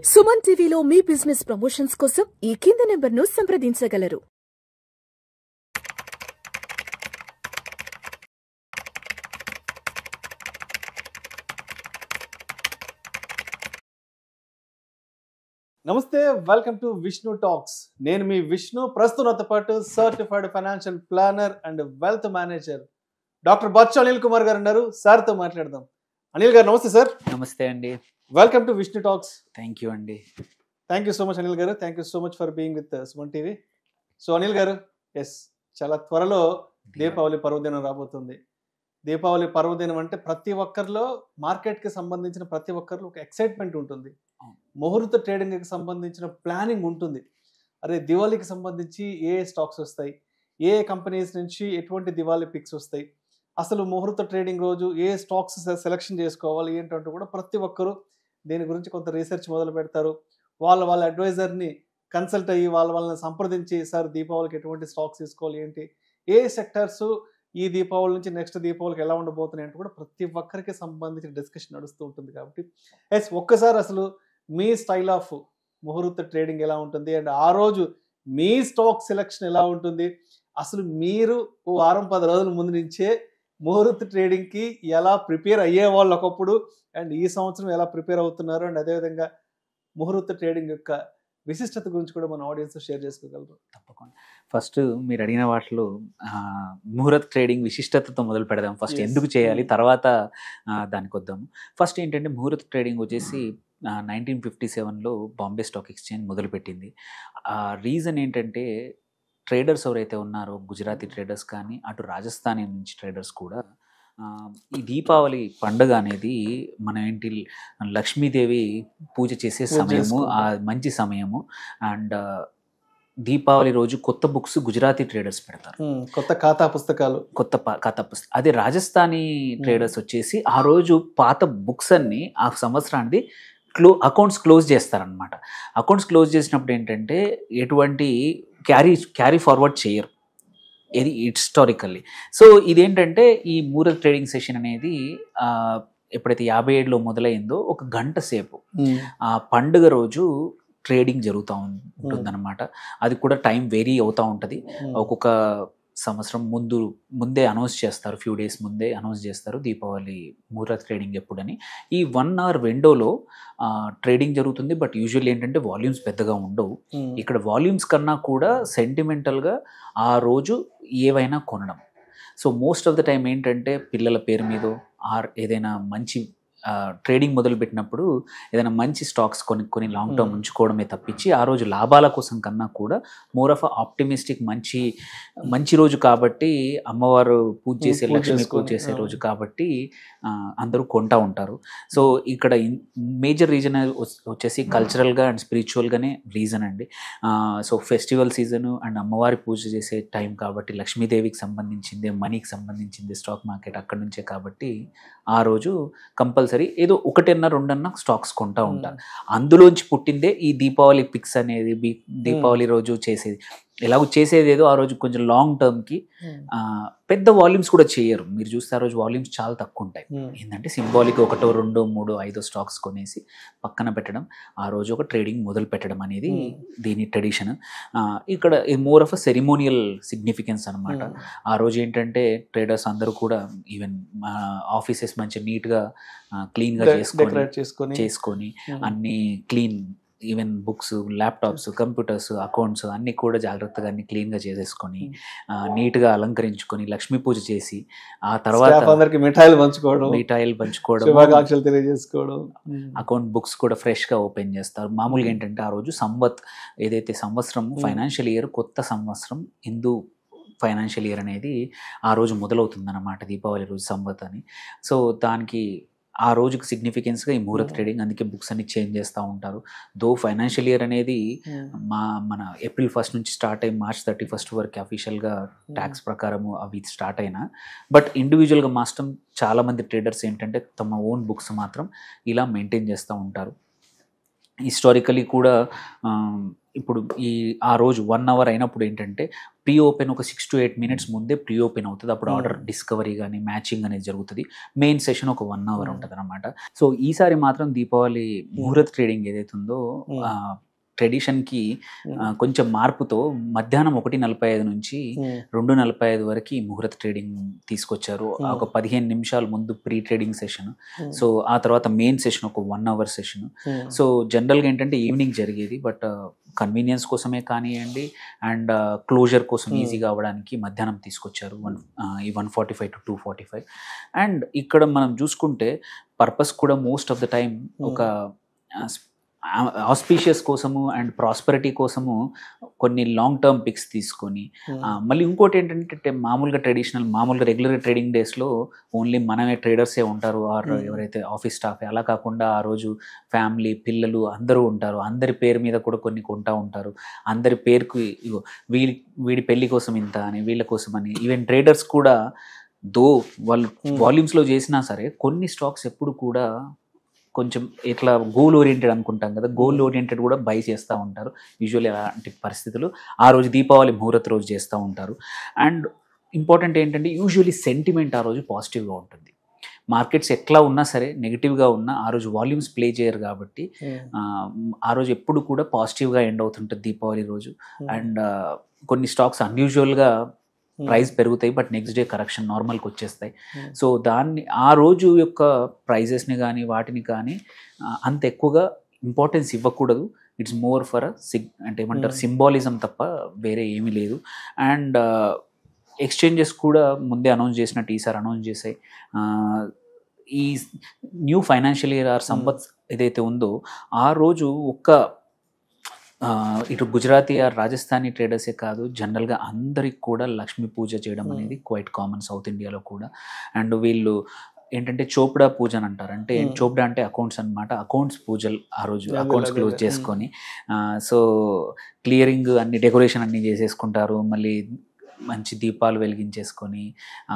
సుమన్ టీవీలో మీ business promotions కోసం ఈ కింది నెంబర్ను సంప్రదించగలరు. నమస్తే, వెల్కమ్ టు విష్ణు టాక్స్. నేను మీ విష్ణు. ప్రస్తుతంతో పాటు certified financial planner and wealth manager doctor Bachchu Anil Kumar గారు ఉన్నారు. సార్తో మాట్లాడదాం. అనిల్ గారు నమస్తే. సార్ నమస్తే అండి. Welcome to Vishnu talks. Thank you అండి. Thank you so much Anil గారు. Thank you so much for being with Suman TV. So Anil గారు, ఎస్, చాలా త్వరలో దీపావళి పర్వదినం రాబోతుంది. దీపావళి పర్వదినం అంటే ప్రతి ఒక్కరిలో, మార్కెట్కి సంబంధించిన ప్రతి ఒక్కరిలో ఒక ఎక్సైట్మెంట్ ఉంటుంది. ముహూర్త ట్రేడింగ్కి సంబంధించిన ప్లానింగ్ ఉంటుంది. అరే, దివాళీకి సంబంధించి ఏ స్టాక్స్ వస్తాయి, ఏ కంపెనీస్ నుంచి ఎటువంటి దివాళీ పిక్స్ వస్తాయి, అసలు ముహూర్త ట్రేడింగ్ రోజు ఏ స్టాక్స్ సెలెక్షన్ చేసుకోవాలి ఏంటంటూ కూడా ప్రతి ఒక్కరు దీని గురించి కొంత రీసెర్చ్ మొదలు పెడతారు. వాళ్ళ అడ్వైజర్ని కన్సల్ట్ అయ్యి వాళ్ళని సంప్రదించి, సార్ దీపావళికి ఎటువంటి స్టాక్స్ తీసుకోవాలి, ఏంటి, ఏ సెక్టర్స్ ఈ దీపావళి నుంచి నెక్స్ట్ దీపావళికి ఎలా ఉండబోతున్నాయి అంటే కూడా ప్రతి ఒక్కరికి సంబంధించిన డిస్కషన్ నడుస్తూ ఉంటుంది. కాబట్టి ఎస్, ఒక్కసారి అసలు మీ స్టైల్ ఆఫ్ ముహూర్త ట్రేడింగ్ ఎలా ఉంటుంది అండ్ ఆ రోజు మీ స్టాక్ సెలెక్షన్ ఎలా ఉంటుంది, అసలు మీరు వారం 10 రోజుల ముందు నుంచే ముహూర్త ట్రేడింగ్కి ఎలా ప్రిపేర్ అయ్యేవాళ్ళు ఒకప్పుడు, అండ్ ఈ సంవత్సరం ఎలా ప్రిపేర్ అవుతున్నారు, అండ్ అదేవిధంగా ముహూర్త ట్రేడింగ్ యొక్క విశిష్టత గురించి కూడా మన ఆడియన్స్ షేర్ చేసుకోగలరు. తప్పకుండా. ఫస్ట్ మీరు అడిగిన వాటిలో ముహూర్త ట్రేడింగ్ విశిష్టతతో మొదలు పెడదాం. ఫస్ట్ ఎందుకు చేయాలి, తర్వాత దానికి వద్దాము. ఫస్ట్ ఏంటంటే ముహూర్త ట్రేడింగ్ వచ్చేసి 1957లో బాంబే స్టాక్ ఎక్స్చేంజ్ మొదలుపెట్టింది. రీజన్ ఏంటంటే ట్రేడర్స్ ఎవరైతే ఉన్నారో, గుజరాతీ ట్రేడర్స్ కానీ అటు రాజస్థానీ నుంచి ట్రేడర్స్ కూడా ఈ దీపావళి పండుగ అనేది మన ఇంటి లక్ష్మీదేవి పూజ చేసే సమయము, ఆ మంచి సమయము. అండ్ దీపావళి రోజు కొత్త బుక్స్ గుజరాతీ ట్రేడర్స్ పెడతారు, కొత్త ఖాతా పుస్తకాలు, ఖాతా పుస్తకం. అదే రాజస్థానీ ట్రేడర్స్ వచ్చేసి ఆ రోజు పాత బుక్స్ అన్ని ఆ సంవత్సరానికి అకౌంట్స్ క్లోజ్ చేస్తారనమాట. అకౌంట్స్ క్లోజ్ చేసినప్పుడు ఏంటంటే ఎటువంటి క్యారీ ఫార్వర్డ్ చేయరు, ఇది హిస్టారికల్లీ. సో ఇదేంటంటే ఈ ముహూర్త ట్రేడింగ్ సెషన్ అనేది ఎప్పుడైతే 57లో మొదలైందో ఒక గంట సేపు ఆ పండుగ రోజు ట్రేడింగ్ జరుగుతూ ఉంటుందన్నమాట. అది కూడా టైం వేరీ అవుతూ ఉంటుంది. ఒక్కొక్క సంవత్సరం ముందే అనౌన్స్ చేస్తారు, ఫ్యూ డేస్ ముందే అనౌన్స్ చేస్తారు దీపావళి ముహూర్త ట్రేడింగ్ ఎప్పుడని. ఈ 1 hour విండోలో ట్రేడింగ్ జరుగుతుంది. బట్ యూజువల్లీ ఏంటంటే వాల్యూమ్స్ పెద్దగా ఉండవు. ఇక్కడ వాల్యూమ్స్ కన్నా కూడా సెంటిమెంటల్గా ఆ రోజు ఏవైనా కొనడం. So most of the time ఏంటంటే పిల్లల పేరు మీద ఆర్ ఏదైనా మంచి ట్రేడింగ్ మొదలుపెట్టినప్పుడు ఏదైనా మంచి స్టాక్స్ కొని లాంగ్ టర్మ్ ఉంచుకోవడమే తప్పించి ఆ రోజు లాభాల కోసం కన్నా కూడా మోర్ ఆఫ్ ఆప్టిమిస్టిక్ మంచి రోజు కాబట్టి, అమ్మవారు పూజ చేసే, లక్ష్మీ పూజ చేసే రోజు కాబట్టి అందరూ కొంటా ఉంటారు. సో ఇక్కడ మేజర్ రీజన్ వచ్చేసి కల్చరల్గా అండ్ స్పిరిచువల్గానే రీజన్ అండి. సో ఫెస్టివల్ సీజను అండ్ అమ్మవారి పూజ చేసే టైం కాబట్టి, లక్ష్మీదేవికి సంబంధించింది, మనీకి సంబంధించింది స్టాక్ మార్కెట్ అక్కడి నుంచే కాబట్టి ఆ రోజు కంపల్సరీ ఏదో 1-2 స్టాక్స్ కొంటా ఉంటారు. అందులోంచి పుట్టిందే ఈ దీపావళి పిక్స్ అనేది. దీపావళి రోజు చేసేది ఎలాగో చేసేది ఏదో ఆ రోజు కొంచెం లాంగ్ టర్మ్కి పెద్ద వాల్యూమ్స్ కూడా చేయరు. మీరు చూస్తే ఆ రోజు వాల్యూమ్స్ చాలా తక్కువ ఉంటాయి. ఏంటంటే సింబాలిక్ 1, 2, 3, 5 స్టాక్స్ కొనేసి పక్కన పెట్టడం, ఆ రోజు ఒక ట్రేడింగ్ మొదలు పెట్టడం అనేది దీని ట్రెడిషన్. ఇక్కడ ఇది more of a ceremonial significance అనమాట. ఆ రోజు ఏంటంటే ట్రేడర్స్ అందరూ కూడా ఈవెన్ ఆఫీసెస్ మంచి నీట్గా క్లీన్గా చేసుకొని అన్ని clean, even books, laptops, computers, accounts అన్నీ కూడా జాగ్రత్తగా అన్ని క్లీన్గా చేసేసుకొని నీట్గా అలంకరించుకొని లక్ష్మీ పూజ చేసి ఆ తర్వాత మిఠాయిలు పంచుకోవడం, తెలియజేసుకోవడం, అకౌంట్ బుక్స్ కూడా ఫ్రెష్గా ఓపెన్ చేస్తారు. మామూలుగా ఏంటంటే ఆ రోజు ఏదైతే సంవత్సరం ఫైనాన్షియల్ ఇయర్, కొత్త సంవత్సరం హిందూ ఫైనాన్షియల్ ఇయర్ అనేది ఆ రోజు మొదలవుతుందన్నమాట, దీపావళి రోజు సంవత్ అని. సో దానికి ఆ రోజుకి సిగ్నిఫికెన్స్గా ఈ ముహూర్త ట్రేడింగ్, అందుకే బుక్స్ అన్ని చేంజ్ చేస్తూ ఉంటారు. దో ఫైనాన్షియల్ ఇయర్ అనేది మన April 1st నుంచి స్టార్ట్ అయ్యి March 31st వరకు అఫీషియల్గా ట్యాక్స్ ప్రకారము అవి స్టార్ట్ అయినా, బట్ ఇండివిజువల్గా మాత్రం చాలామంది ట్రేడర్స్ ఏంటంటే తమ ఓన్ బుక్స్ మాత్రం ఇలా మెయింటైన్ చేస్తూ ఉంటారు. హిస్టారికలీ కూడా ఇప్పుడు ఆ రోజు 1 అవర్ అయినప్పుడు ఏంటంటే ప్రీ ఓపెన్ ఒక 6 to 8 minutes ముందే ప్రీ ఓపెన్ అవుతుంది. అప్పుడు ఆర్డర్ డిస్కవరీ కానీ మ్యాచింగ్ అనేది జరుగుతుంది. మెయిన్ సెషన్ ఒక 1 అవర్ ఉంటుంది అనమాట. సో ఈసారి మాత్రం దీపావళి ముహూర్త్ ట్రేడింగ్ ఏదైతే ఉందో ట్రెడిషన్కి కొంచెం మార్పుతో మధ్యాహ్నం 1:45 నుంచి 2:45 వరకు ముహూర్త ట్రేడింగ్ తీసుకొచ్చారు. ఒక 15 నిమిషాల ముందు ప్రీ ట్రేడింగ్ సెషన్, సో ఆ తర్వాత మెయిన్ సెషన్ ఒక 1 అవర్ సెషన్. సో జనరల్గా ఏంటంటే ఈవినింగ్ జరిగేది, బట్ కన్వీనియన్స్ కోసమే కానివ్వండి అండ్ క్లోజర్ కోసం ఈజీగా అవ్వడానికి మధ్యాహ్నం తీసుకొచ్చారు ఈ 1:45 to 2:45. అండ్ ఇక్కడ మనం చూసుకుంటే పర్పస్ కూడా మోస్ట్ ఆఫ్ ద టైం ఒక ఆస్పీషియస్ కోసము అండ్ ప్రాస్పరిటీ కోసము కొన్ని లాంగ్ టర్మ్ పిక్స్ తీసుకొని మళ్ళీ ఇంకోటి ఏంటంటే మామూలుగా రెగ్యులర్ ట్రేడింగ్ డేస్లో ఓన్లీ మనమే ట్రేడర్సే ఉంటారు ఆర్ ఎవరైతే ఆఫీస్ స్టాఫ్, అలా కాకుండా ఆ రోజు ఫ్యామిలీ పిల్లలు అందరూ ఉంటారు. అందరి పేరు మీద కూడా కొన్ని కొంటా ఉంటారు. అందరి పేరుకు వీడి పెళ్లి కోసం ఇంత అని, వీళ్ళ కోసం అని. ఈవెన్ ట్రేడర్స్ కూడా వాళ్ళు వాల్యూమ్స్లో చేసినా సరే కొన్ని స్టాక్స్ ఎప్పుడు కూడా కొంచెం ఇట్లా గోల్ ఓరియంటెడ్ అనుకుంటాం కదా, గోల్ ఓరియంటెడ్ కూడా బై చేస్తూ ఉంటారు యూజువల్లీ. అలాంటి పరిస్థితులు ఆ రోజు దీపావళి ముహూర్త రోజు చేస్తూ ఉంటారు. అండ్ ఇంపార్టెంట్ ఏంటంటే యూజువల్లీ సెంటిమెంట్ ఆ రోజు పాజిటివ్గా ఉంటుంది. మార్కెట్స్ ఎట్లా ఉన్నా సరే నెగిటివ్గా ఉన్నా ఆ రోజు వాల్యూమ్స్ ప్లే చేయరు కాబట్టి ఆ రోజు ఎప్పుడు కూడా పాజిటివ్గా ఎండ్ అవుతుంటుంది దీపావళి రోజు. అండ్ కొన్ని స్టాక్స్ అన్యూజువల్గా ప్రైస్ పెరుగుతాయి, బట్ నెక్స్ట్ డే కరెక్షన్ నార్మల్కి వచ్చేస్తాయి. సో ఆ రోజు యొక్క ప్రైజెస్ని కానీ వాటిని కానీ అంత ఎక్కువగా ఇంపార్టెన్స్ ఇవ్వకూడదు. ఇట్స్ మోర్ ఫర్ అంటే ఏమంటారు సింబాలిజం తప్ప వేరే ఏమీ లేదు. అండ్ ఎక్స్చేంజెస్ కూడా ముందే అనౌన్స్ చేసినట్టు ఈసారి అనౌన్స్ చేసాయి. ఈ న్యూ ఫైనాన్షియల్ ఇయర్ ఆర్ సంవత్స ఏదైతే ఉందో ఆ రోజు ఇటు గుజరాతీ ఆర్ రాజస్థానీ ట్రేడర్సే కాదు, జనరల్గా అందరికి కూడా లక్ష్మీ పూజ చేయడం అనేది క్వైట్ కామన్ సౌత్ ఇండియాలో కూడా. అండ్ వీళ్ళు ఏంటంటే చోప్డా పూజ అని అంటారు. అంటే చోప్డా అంటే అకౌంట్స్ అనమాట. అకౌంట్స్ పూజలు ఆ రోజు అకౌంట్స్ క్లోజ్ చేసుకొని సో క్లియరింగ్ అన్ని డెకరేషన్ అన్నీ చేసేసుకుంటారు. మళ్ళీ మంచి దీపాలు వెలిగించేసుకొని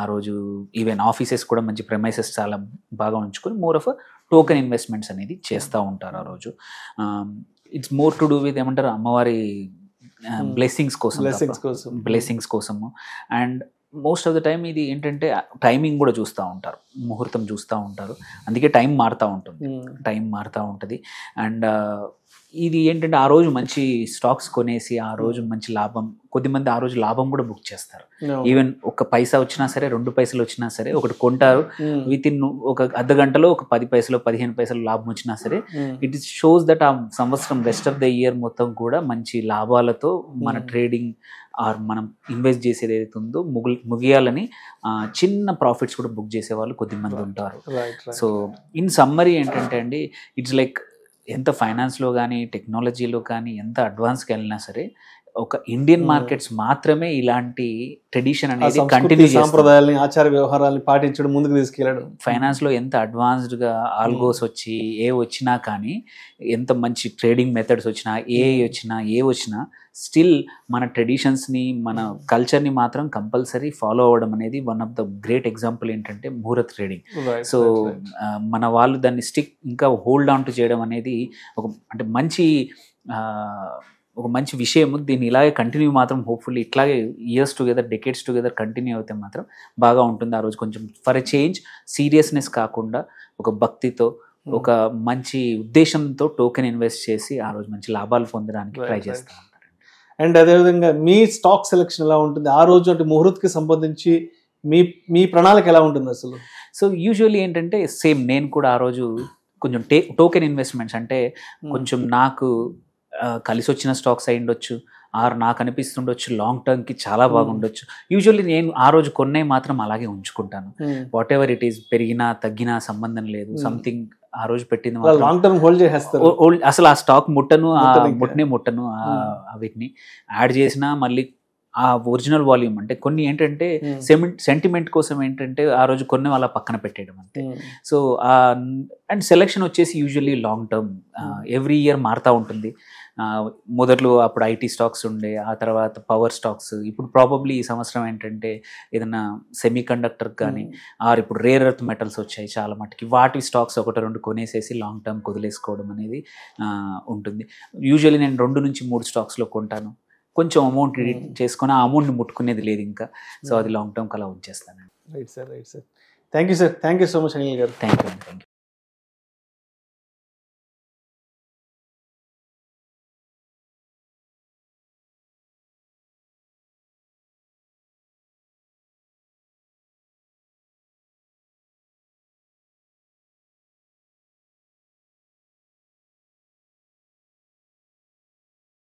ఆ రోజు ఈవెన్ ఆఫీసెస్ కూడా మంచి ప్రెమైసెస్ చాలా బాగా ఉంచుకొని మోర్ ఆఫ్ టోకెన్ ఇన్వెస్ట్మెంట్స్ అనేది చేస్తూ ఉంటారు ఆ రోజు. It's more to do with ఏమంటారు అమ్మవారి బ్లెస్సింగ్స్ కోసము. And most of the time ఇది ఏంటంటే టైమింగ్ కూడా చూస్తూ ఉంటారు, ముహూర్తం చూస్తూ ఉంటారు. అందుకే టైం మారుతూ ఉంటుంది. అండ్ ఇది ఏంటంటే ఆ రోజు మంచి స్టాక్స్ కొనేసి ఆ రోజు మంచి లాభం, కొద్దిమంది ఆ రోజు లాభం కూడా బుక్ చేస్తారు. ఈవెన్ ఒక పైసా వచ్చినా సరే 2 పైసలు వచ్చినా సరే ఒకటి కొంటారు. విత్ ఇన్ ఒక అర్ధ గంటలో ఒక 10 పైసలు 15 పైసలు లాభం వచ్చినా సరే ఇట్ ఇస్ షోస్ దట్ ఆ సంవత్సరం రెస్ట్ ఆఫ్ ద ఇయర్ మొత్తం కూడా మంచి లాభాలతో మన ట్రేడింగ్ ఆర్ మనం ఇన్వెస్ట్ చేసేది ఏదైతే ఉందో ముగియాలని చిన్న ప్రాఫిట్స్ కూడా బుక్ చేసే వాళ్ళు కొద్దిమంది ఉంటారు. సో ఇన్ సమ్మరీ ఏంటంటే అండి, ఇట్స్ లైక్ ఎంత ఫైనాన్స్లో కానీ టెక్నాలజీలో కానీ ఎంత అడ్వాన్స్కి వెళ్ళినా సరే ఒక ఇండియన్ మార్కెట్స్ మాత్రమే ఇలాంటి ట్రెడిషన్ అనేది కంటిన్యూ సాంప్రదాయాలని ఆచార వ్యవహారాలను పాటించడం ముందుకు తీసుకెళ్ళడం. ఫైనాన్స్లో ఎంత అడ్వాన్స్డ్గా ఆల్గోస్ వచ్చి వచ్చినా కానీ ఎంత మంచి ట్రేడింగ్ మెథడ్స్ వచ్చినా ఏ వచ్చినా స్టిల్ మన ట్రెడిషన్స్ని మన కల్చర్ని మాత్రం కంపల్సరీ ఫాలో అవ్వడం అనేది one of the great example ఏంటంటే ముహూర్త ట్రేడింగ్. సో మన వాళ్ళు దాన్ని ఇంకా హోల్డ్ ఆన్ టు చేయడం అనేది అంటే ఒక మంచి విషయం. దీన్ని ఇలాగే కంటిన్యూ మాత్రం హోప్ఫుల్లీ ఇట్లాగే years together decades together continue అయితే మాత్రం బాగా ఉంటుంది. ఆ రోజు కొంచెం ఫర్ ఎ చేంజ్ సీరియస్నెస్ కాకుండా ఒక భక్తితో ఒక మంచి ఉద్దేశంతో టోకెన్ ఇన్వెస్ట్ చేసి ఆ రోజు మంచి లాభాలు పొందడానికి ట్రై చేస్తూ ఉంటారు. అండ్ అదేవిధంగా మీ స్టాక్ సెలెక్షన్ ఎలా ఉంటుంది ఆ రోజు, అంటే ముహూర్త్కి సంబంధించి మీ ప్రణాళిక ఎలా ఉంటుంది అసలు? సో యూజువల్లీ ఏంటంటే సేమ్ నేను కూడా ఆ రోజు కొంచెం టోకెన్ ఇన్వెస్ట్మెంట్స్ అంటే కొంచెం నాకు కలిసి వచ్చిన స్టాక్స్ అయి ఉండొచ్చు ఆర్ నాకు అనిపిస్తుండొచ్చు లాంగ్ టర్మ్కి చాలా బాగుండొచ్చు. యూజువల్లీ నేను ఆ రోజు కొన్నే మాత్రం అలాగే ఉంచుకుంటాను. వాట్ ఎవర్ ఇట్ ఈస్ పెరిగినా తగ్గినా సంబంధం లేదు. సంథింగ్ ఆ రోజు పెట్టింది లాంగ్ టర్మ్ హోల్డ్ చేసేస్తారు. అసలు ఆ స్టాక్ ముట్టను వీటిని యాడ్ చేసినా మళ్ళీ ఆ ఒరిజినల్ వాల్యూమ్ అంటే కొన్ని ఏంటంటే సెంటిమెంట్ కోసం ఏంటంటే ఆ రోజు కొన్ని వాళ్ళ పక్కన పెట్టేయడం అంతే. సో అండ్ సెలెక్షన్ వచ్చేసి usually long term, every year మారుతూ ఉంటుంది. మొదట్లో అప్పుడు ఐటీ స్టాక్స్ ఉండే, ఆ తర్వాత పవర్ స్టాక్స్, ఇప్పుడు ప్రాబబ్లీ ఈ సంవత్సరం ఏంటంటే ఏదైనా సెమీ కండక్టర్ కానీ ఇప్పుడు రేర్ ఎర్త్ మెటల్స్ వచ్చాయి చాలా మటుకి, వాటి స్టాక్స్ ఒకటి రెండు కొనేసేసి లాంగ్ టర్మ్ వదిలేసుకోవడం అనేది ఉంటుంది. యూజువల్లీ నేను 2 నుంచి 3 స్టాక్స్లో కొంటాను, కొంచెం అమౌంట్ చేసుకొని ఆ అమౌంట్ని ముట్టుకునేది లేదు ఇంకా. సో అది లాంగ్ టర్మ్ అలా ఉంచేస్తాను. Right sir, right sir. Thank you sir, thank you so much Anil గారు. Thank you.